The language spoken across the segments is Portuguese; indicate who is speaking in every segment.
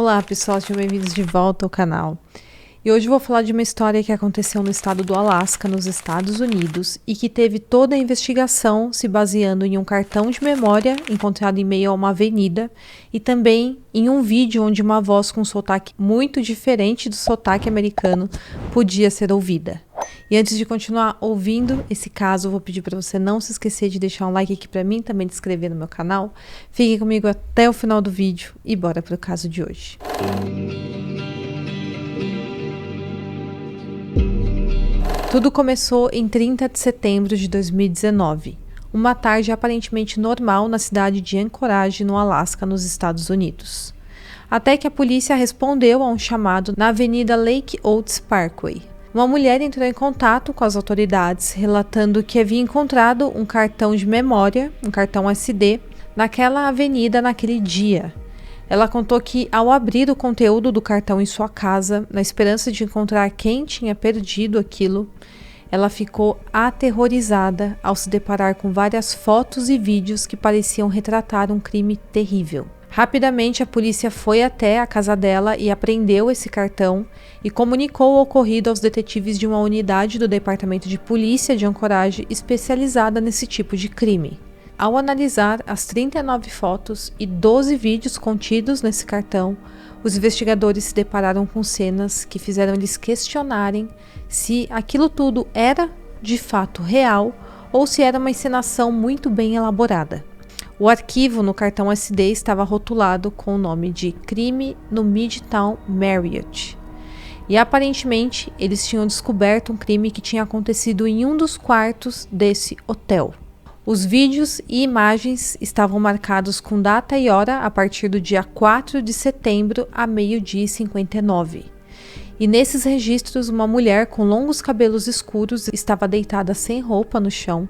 Speaker 1: Olá pessoal, sejam bem-vindos de volta ao canal. E hoje eu vou falar de uma história que aconteceu no estado do Alasca, nos Estados Unidos, e que teve toda a investigação se baseando em um cartão de memória encontrado em meio a uma avenida e também em um vídeo onde uma voz com um sotaque muito diferente do sotaque americano podia ser ouvida. E antes de continuar ouvindo esse caso, eu vou pedir para você não se esquecer de deixar um like aqui para mim, também de se inscrever no meu canal. Fique comigo até o final do vídeo e bora para o caso de hoje. Tudo começou em 30 de setembro de 2019, uma tarde aparentemente normal na cidade de Anchorage, no Alasca, nos Estados Unidos. Até que a polícia respondeu a um chamado na avenida Lake Oates Parkway. Uma mulher entrou em contato com as autoridades, relatando que havia encontrado um cartão de memória, um cartão SD, naquela avenida naquele dia. Ela contou que, ao abrir o conteúdo do cartão em sua casa, na esperança de encontrar quem tinha perdido aquilo, ela ficou aterrorizada ao se deparar com várias fotos e vídeos que pareciam retratar um crime terrível. Rapidamente, a polícia foi até a casa dela e apreendeu esse cartão e comunicou o ocorrido aos detetives de uma unidade do Departamento de Polícia de Anchorage especializada nesse tipo de crime. Ao analisar as 39 fotos e 12 vídeos contidos nesse cartão, os investigadores se depararam com cenas que fizeram eles questionarem se aquilo tudo era de fato real ou se era uma encenação muito bem elaborada. O arquivo no cartão SD estava rotulado com o nome de Crime no Midtown Marriott. E aparentemente eles tinham descoberto um crime que tinha acontecido em um dos quartos desse hotel. Os vídeos e imagens estavam marcados com data e hora a partir do dia 4 de setembro a meio-dia e 59. E nesses registros, uma mulher com longos cabelos escuros estava deitada sem roupa no chão,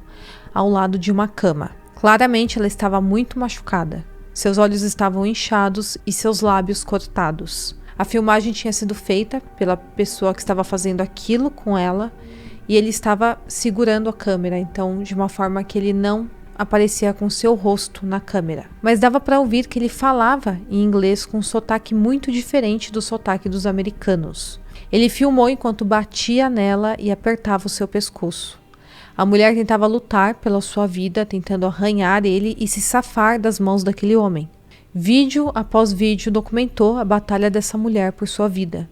Speaker 1: ao lado de uma cama. Claramente ela estava muito machucada. Seus olhos estavam inchados e seus lábios cortados. A filmagem tinha sido feita pela pessoa que estava fazendo aquilo com ela, e ele estava segurando a câmera, então de uma forma que ele não aparecia com seu rosto na câmera. Mas dava para ouvir que ele falava em inglês com um sotaque muito diferente do sotaque dos americanos. Ele filmou enquanto batia nela e apertava o seu pescoço. A mulher tentava lutar pela sua vida, tentando arranhar ele e se safar das mãos daquele homem. Vídeo após vídeo documentou a batalha dessa mulher por sua vida,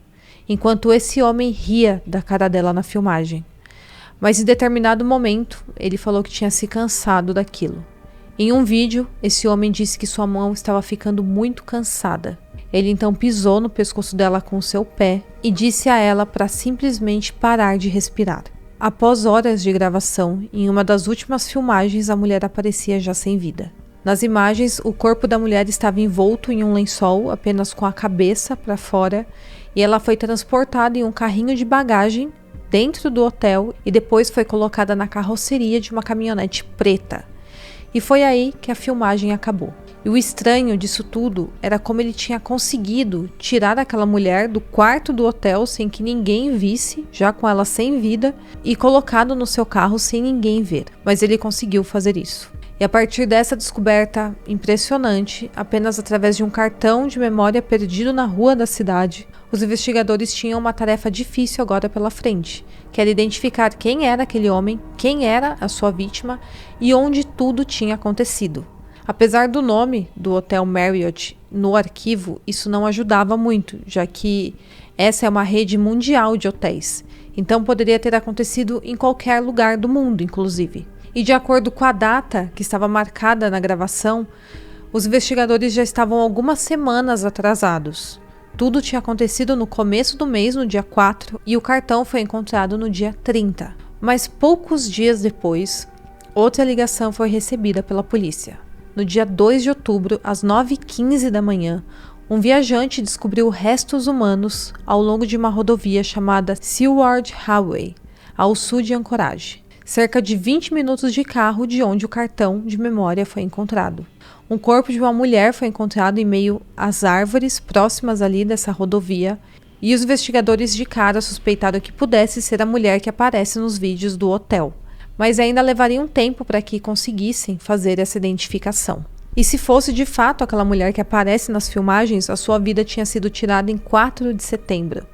Speaker 1: enquanto esse homem ria da cara dela na filmagem. Mas em determinado momento, ele falou que tinha se cansado daquilo. Em um vídeo, esse homem disse que sua mão estava ficando muito cansada. Ele então pisou no pescoço dela com o seu pé e disse a ela para simplesmente parar de respirar. Após horas de gravação, em uma das últimas filmagens, a mulher aparecia já sem vida. Nas imagens, o corpo da mulher estava envolto em um lençol, apenas com a cabeça para fora, e ela foi transportada em um carrinho de bagagem dentro do hotel e depois foi colocada na carroceria de uma caminhonete preta. E foi aí que a filmagem acabou. E o estranho disso tudo era como ele tinha conseguido tirar aquela mulher do quarto do hotel sem que ninguém visse, já com ela sem vida, e colocado no seu carro sem ninguém ver. Mas ele conseguiu fazer isso. E a partir dessa descoberta impressionante, apenas através de um cartão de memória perdido na rua da cidade, os investigadores tinham uma tarefa difícil agora pela frente, que era identificar quem era aquele homem, quem era a sua vítima e onde tudo tinha acontecido. Apesar do nome do Hotel Marriott no arquivo, isso não ajudava muito, já que essa é uma rede mundial de hotéis, então poderia ter acontecido em qualquer lugar do mundo, inclusive. E de acordo com a data que estava marcada na gravação, os investigadores já estavam algumas semanas atrasados. Tudo tinha acontecido no começo do mês, no dia 4, e o cartão foi encontrado no dia 30. Mas poucos dias depois, outra ligação foi recebida pela polícia. No dia 2 de outubro, às 9h15 da manhã, um viajante descobriu restos humanos ao longo de uma rodovia chamada Seward Highway, ao sul de Anchorage. Cerca de 20 minutos de carro de onde o cartão de memória foi encontrado. Um corpo de uma mulher foi encontrado em meio às árvores próximas ali dessa rodovia e os investigadores de cara suspeitaram que pudesse ser a mulher que aparece nos vídeos do hotel, mas ainda levaria um tempo para que conseguissem fazer essa identificação. E se fosse de fato aquela mulher que aparece nas filmagens, a sua vida tinha sido tirada em 4 de setembro.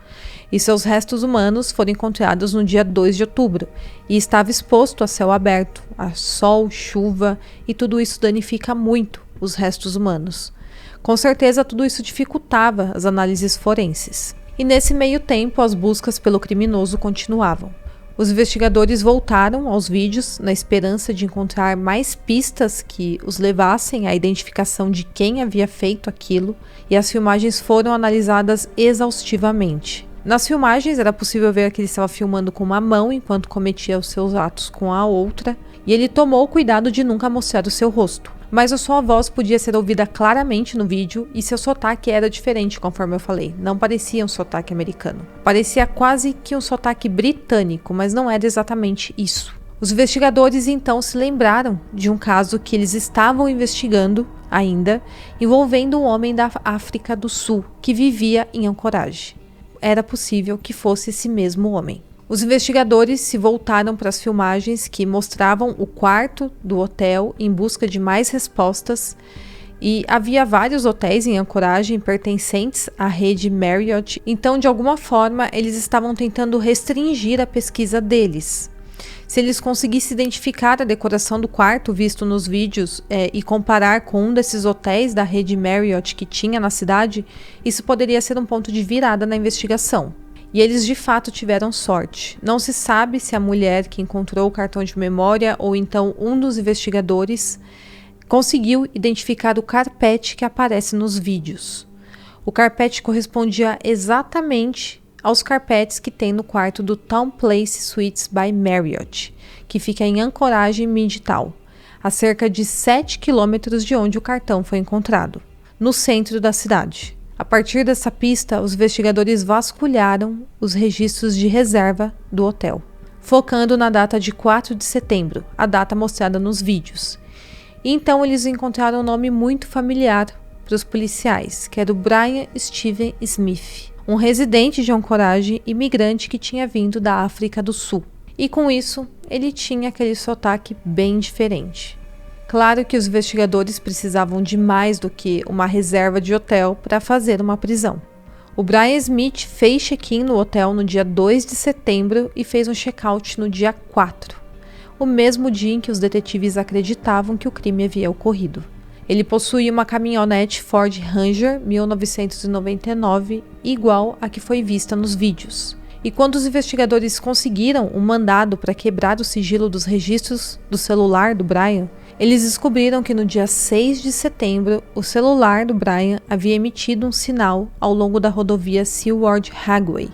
Speaker 1: E seus restos humanos foram encontrados no dia 2 de outubro. E estava exposto a céu aberto, a sol, chuva, e tudo isso danifica muito os restos humanos. Com certeza tudo isso dificultava as análises forenses. E nesse meio tempo as buscas pelo criminoso continuavam. Os investigadores voltaram aos vídeos na esperança de encontrar mais pistas que os levassem à identificação de quem havia feito aquilo, e as filmagens foram analisadas exaustivamente. Nas filmagens era possível ver que ele estava filmando com uma mão enquanto cometia os seus atos com a outra, e ele tomou o cuidado de nunca mostrar o seu rosto. Mas a sua voz podia ser ouvida claramente no vídeo e seu sotaque era diferente, conforme eu falei. Não parecia um sotaque americano. Parecia quase que um sotaque britânico, mas não era exatamente isso. Os investigadores então se lembraram de um caso que eles estavam investigando ainda, envolvendo um homem da África do Sul que vivia em Anchorage. Era possível que fosse esse mesmo homem. Os investigadores se voltaram para as filmagens que mostravam o quarto do hotel em busca de mais respostas, e havia vários hotéis em Anchorage pertencentes à rede Marriott, então de alguma forma eles estavam tentando restringir a pesquisa deles. Se eles conseguissem identificar a decoração do quarto visto nos vídeos e comparar com um desses hotéis da rede Marriott que tinha na cidade, isso poderia ser um ponto de virada na investigação. E eles de fato tiveram sorte. Não se sabe se a mulher que encontrou o cartão de memória ou então um dos investigadores conseguiu identificar o carpete que aparece nos vídeos. O carpete correspondia exatamente aos carpetes que tem no quarto do TownePlace Suites by Marriott, que fica em Anchorage, Midtown, a cerca de 7 quilômetros de onde o cartão foi encontrado, no centro da cidade. A partir dessa pista, os investigadores vasculharam os registros de reserva do hotel, focando na data de 4 de setembro, a data mostrada nos vídeos. E então eles encontraram um nome muito familiar para os policiais, que era o Brian Steven Smith, um residente de Anchorage, imigrante que tinha vindo da África do Sul. E com isso, ele tinha aquele sotaque bem diferente. Claro que os investigadores precisavam de mais do que uma reserva de hotel para fazer uma prisão. O Brian Smith fez check-in no hotel no dia 2 de setembro e fez um check-out no dia 4, o mesmo dia em que os detetives acreditavam que o crime havia ocorrido. Ele possuía uma caminhonete Ford Ranger 1999, igual à que foi vista nos vídeos. E quando os investigadores conseguiram um mandado para quebrar o sigilo dos registros do celular do Brian, eles descobriram que no dia 6 de setembro, o celular do Brian havia emitido um sinal ao longo da rodovia Seward Highway,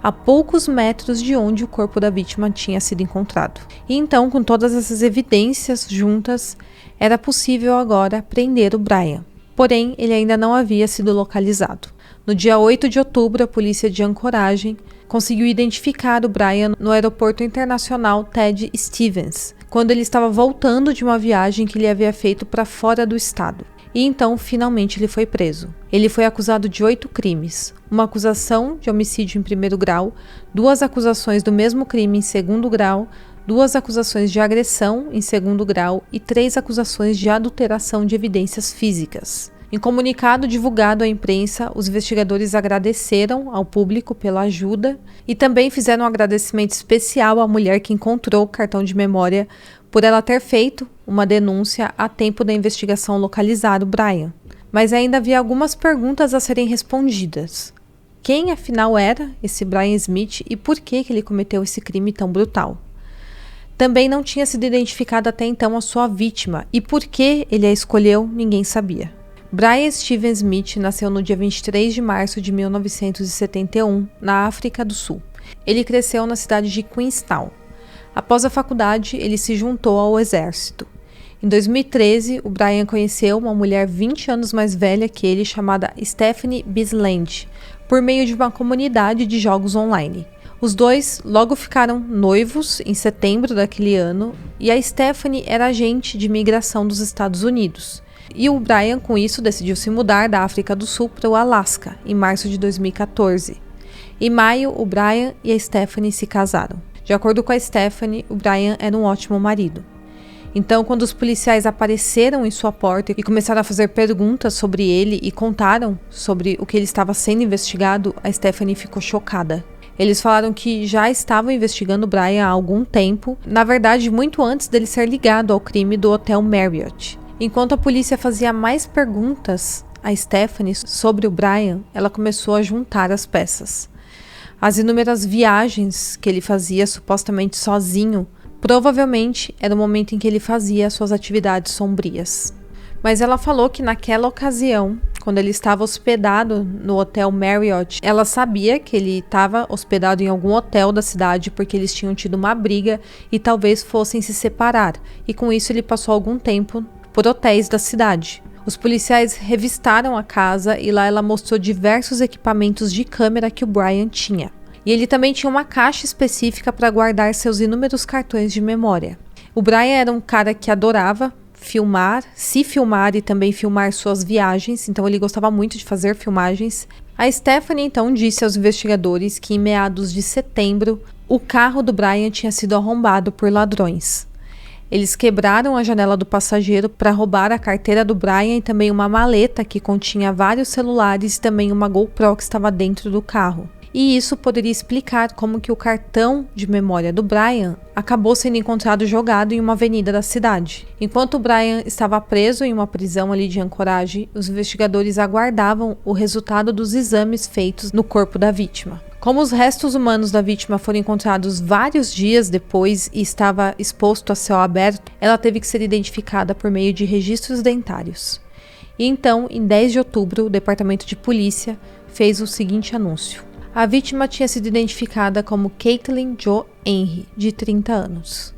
Speaker 1: a poucos metros de onde o corpo da vítima tinha sido encontrado. E então, com todas essas evidências juntas, era possível agora prender o Brian. Porém, ele ainda não havia sido localizado. No dia 8 de outubro, a polícia de Anchorage conseguiu identificar o Brian no aeroporto internacional Ted Stevens, quando ele estava voltando de uma viagem que ele havia feito para fora do estado. E então, finalmente, ele foi preso. Ele foi acusado de 8 crimes, uma acusação de homicídio em primeiro grau, 2 acusações do mesmo crime em segundo grau, 2 acusações de agressão em segundo grau e 3 acusações de adulteração de evidências físicas. Em comunicado divulgado à imprensa, os investigadores agradeceram ao público pela ajuda e também fizeram um agradecimento especial à mulher que encontrou o cartão de memória por ela ter feito uma denúncia a tempo da investigação localizar o Brian. Mas ainda havia algumas perguntas a serem respondidas. Quem afinal era esse Brian Smith e por que ele cometeu esse crime tão brutal? Também não tinha sido identificada até então a sua vítima e por que ele a escolheu, ninguém sabia. Brian Steven Smith nasceu no dia 23 de março de 1971, na África do Sul. Ele cresceu na cidade de Queenstown. Após a faculdade, ele se juntou ao exército. Em 2013, o Brian conheceu uma mulher 20 anos mais velha que ele, chamada Stephanie Bisland, por meio de uma comunidade de jogos online. Os dois logo ficaram noivos em setembro daquele ano, e a Stephanie era agente de imigração dos Estados Unidos. E o Brian, com isso, decidiu se mudar da África do Sul para o Alasca, em março de 2014. Em maio, o Brian e a Stephanie se casaram. De acordo com a Stephanie, o Brian era um ótimo marido. Então, quando os policiais apareceram em sua porta e começaram a fazer perguntas sobre ele e contaram sobre o que ele estava sendo investigado, a Stephanie ficou chocada. Eles falaram que já estavam investigando o Brian há algum tempo, na verdade muito antes dele ser ligado ao crime do Hotel Marriott. Enquanto a polícia fazia mais perguntas a Stephanie sobre o Brian, ela começou a juntar as peças. As inúmeras viagens que ele fazia supostamente sozinho, provavelmente era o momento em que ele fazia suas atividades sombrias. Mas ela falou que naquela ocasião, quando ele estava hospedado no Hotel Marriott, ela sabia que ele estava hospedado em algum hotel da cidade porque eles tinham tido uma briga e talvez fossem se separar, e com isso ele passou algum tempo por hotéis da cidade. Os policiais revistaram a casa e lá ela mostrou diversos equipamentos de câmera que o Brian tinha. E ele também tinha uma caixa específica para guardar seus inúmeros cartões de memória. O Brian era um cara que adorava se filmar e também filmar suas viagens, então ele gostava muito de fazer filmagens. A Stephanie então disse aos investigadores que em meados de setembro, o carro do Brian tinha sido arrombado por ladrões. Eles quebraram a janela do passageiro para roubar a carteira do Brian e também uma maleta que continha vários celulares e também uma GoPro que estava dentro do carro. E isso poderia explicar como que o cartão de memória do Brian acabou sendo encontrado jogado em uma avenida da cidade. Enquanto o Brian estava preso em uma prisão ali de Anchorage, os investigadores aguardavam o resultado dos exames feitos no corpo da vítima. Como os restos humanos da vítima foram encontrados vários dias depois e estava exposto a céu aberto, ela teve que ser identificada por meio de registros dentários. E então, em 10 de outubro, o Departamento de Polícia fez o seguinte anúncio. A vítima tinha sido identificada como Caitlin Jo Henry, de 30 anos.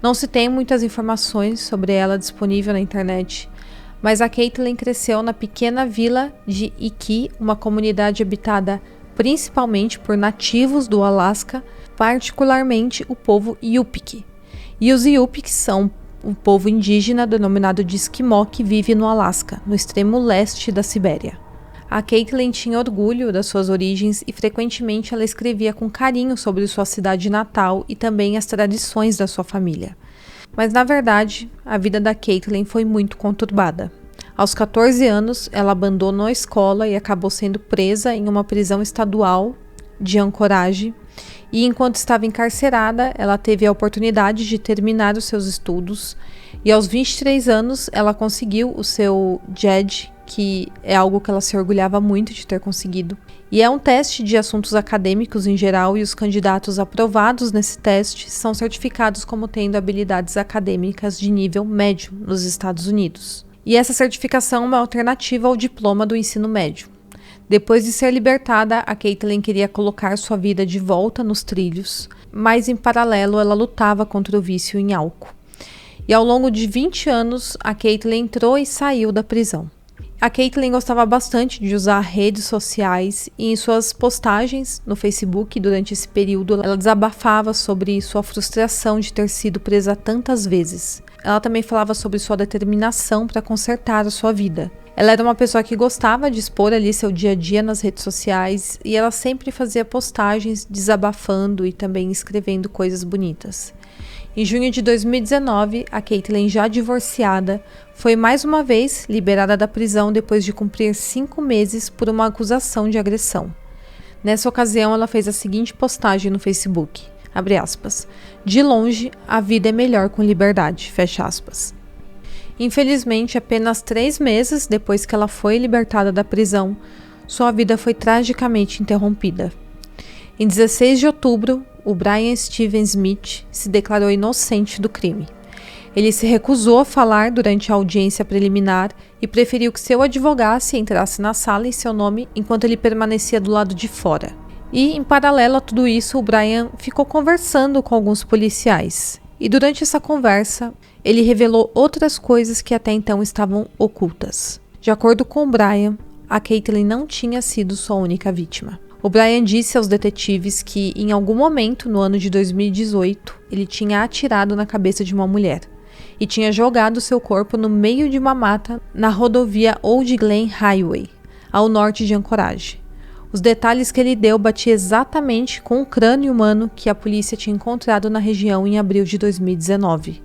Speaker 1: Não se tem muitas informações sobre ela disponível na internet, mas a Caitlin cresceu na pequena vila de Iki, uma comunidade habitada principalmente por nativos do Alasca, particularmente o povo Yupik. E os Yupiks são um povo indígena denominado de Esquimó que vive no Alasca, no extremo leste da Sibéria. A Caitlin tinha orgulho das suas origens e frequentemente ela escrevia com carinho sobre sua cidade natal e também as tradições da sua família. Mas na verdade, a vida da Caitlin foi muito conturbada. Aos 14 anos, ela abandonou a escola e acabou sendo presa em uma prisão estadual de Anchorage. E enquanto estava encarcerada, ela teve a oportunidade de terminar os seus estudos. E aos 23 anos, ela conseguiu o seu GED, que é algo que ela se orgulhava muito de ter conseguido. E é um teste de assuntos acadêmicos em geral, e os candidatos aprovados nesse teste são certificados como tendo habilidades acadêmicas de nível médio nos Estados Unidos. E essa certificação é uma alternativa ao diploma do ensino médio. Depois de ser libertada, a Caitlin queria colocar sua vida de volta nos trilhos, mas em paralelo ela lutava contra o vício em álcool. E ao longo de 20 anos, a Caitlin entrou e saiu da prisão. A Caitlin gostava bastante de usar redes sociais e em suas postagens no Facebook durante esse período ela desabafava sobre sua frustração de ter sido presa tantas vezes. Ela também falava sobre sua determinação para consertar a sua vida. Ela era uma pessoa que gostava de expor ali seu dia a dia nas redes sociais e ela sempre fazia postagens desabafando e também escrevendo coisas bonitas. Em junho de 2019, a Caitlin, já divorciada, foi mais uma vez liberada da prisão depois de cumprir 5 meses por uma acusação de agressão. Nessa ocasião, ela fez a seguinte postagem no Facebook, abre aspas, "De longe, a vida é melhor com liberdade", fecha aspas. Infelizmente, apenas 3 meses depois que ela foi libertada da prisão, sua vida foi tragicamente interrompida. Em 16 de outubro, o Brian Steven Smith se declarou inocente do crime. Ele se recusou a falar durante a audiência preliminar e preferiu que seu advogado entrasse na sala em seu nome enquanto ele permanecia do lado de fora. E, em paralelo a tudo isso, o Brian ficou conversando com alguns policiais. E durante essa conversa, ele revelou outras coisas que até então estavam ocultas. De acordo com o Brian, a Caitlin não tinha sido sua única vítima. O Brian disse aos detetives que, em algum momento no ano de 2018, ele tinha atirado na cabeça de uma mulher e tinha jogado seu corpo no meio de uma mata na rodovia Old Glen Highway, ao norte de Anchorage. Os detalhes que ele deu batiam exatamente com o crânio humano que a polícia tinha encontrado na região em abril de 2019.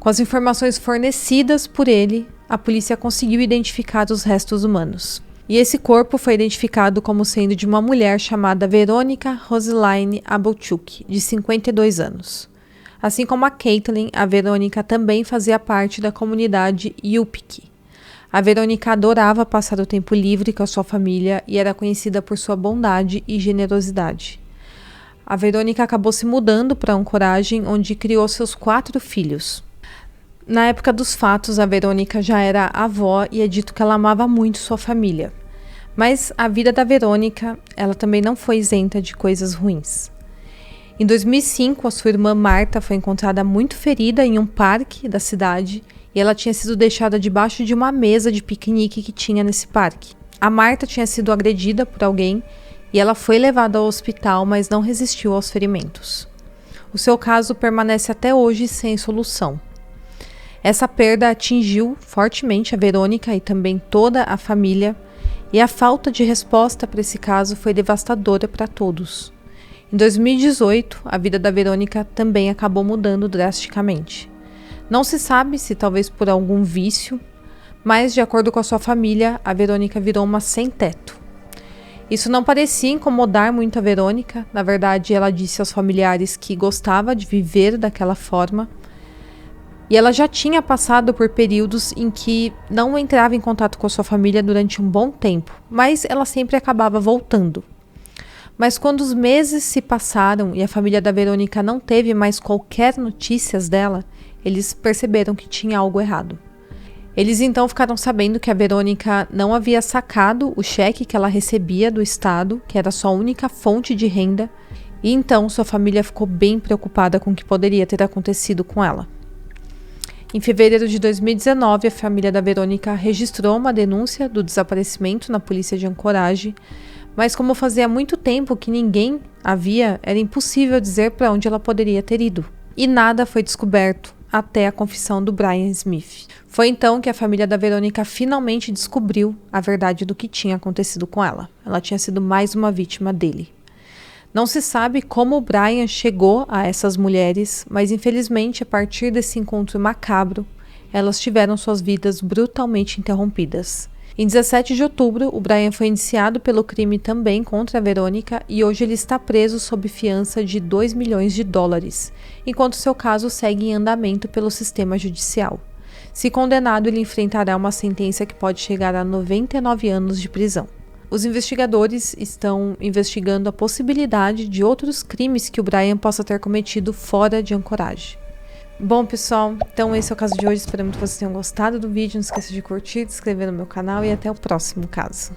Speaker 1: Com as informações fornecidas por ele, a polícia conseguiu identificar os restos humanos. E esse corpo foi identificado como sendo de uma mulher chamada Verônica Roseline Abelchuk, de 52 anos. Assim como a Caitlin, a Verônica também fazia parte da comunidade Yupik. A Verônica adorava passar o tempo livre com a sua família e era conhecida por sua bondade e generosidade. A Verônica acabou se mudando para Anchorage, onde criou seus 4 filhos. Na época dos fatos, a Verônica já era avó e é dito que ela amava muito sua família. Mas a vida da Verônica, ela também não foi isenta de coisas ruins. Em 2005, a sua irmã Marta foi encontrada muito ferida em um parque da cidade e ela tinha sido deixada debaixo de uma mesa de piquenique que tinha nesse parque. A Marta tinha sido agredida por alguém e ela foi levada ao hospital, mas não resistiu aos ferimentos. O seu caso permanece até hoje sem solução. Essa perda atingiu fortemente a Verônica e também toda a família, e a falta de resposta para esse caso foi devastadora para todos. Em 2018, a vida da Verônica também acabou mudando drasticamente. Não se sabe se talvez por algum vício, mas de acordo com a sua família, a Verônica virou uma sem-teto. Isso não parecia incomodar muito a Verônica. Na verdade, ela disse aos familiares que gostava de viver daquela forma. E ela já tinha passado por períodos em que não entrava em contato com a sua família durante um bom tempo, mas ela sempre acabava voltando. Mas quando os meses se passaram e a família da Verônica não teve mais qualquer notícias dela, eles perceberam que tinha algo errado. Eles então ficaram sabendo que a Verônica não havia sacado o cheque que ela recebia do Estado, que era sua única fonte de renda, e então sua família ficou bem preocupada com o que poderia ter acontecido com ela. Em fevereiro de 2019, a família da Verônica registrou uma denúncia do desaparecimento na polícia de Anchorage, mas como fazia muito tempo que ninguém a via, era impossível dizer para onde ela poderia ter ido. E nada foi descoberto até a confissão do Brian Smith. Foi então que a família da Verônica finalmente descobriu a verdade do que tinha acontecido com ela. Ela tinha sido mais uma vítima dele. Não se sabe como o Brian chegou a essas mulheres, mas infelizmente, a partir desse encontro macabro, elas tiveram suas vidas brutalmente interrompidas. Em 17 de outubro, o Brian foi indiciado pelo crime também contra a Verônica e hoje ele está preso sob fiança de $2 milhões, enquanto seu caso segue em andamento pelo sistema judicial. Se condenado, ele enfrentará uma sentença que pode chegar a 99 anos de prisão. Os investigadores estão investigando a possibilidade de outros crimes que o Brian possa ter cometido fora de Anchorage. Bom, pessoal, então esse é o caso de hoje. Espero muito que vocês tenham gostado do vídeo. Não esqueça de curtir, de se inscrever no meu canal e até o próximo caso.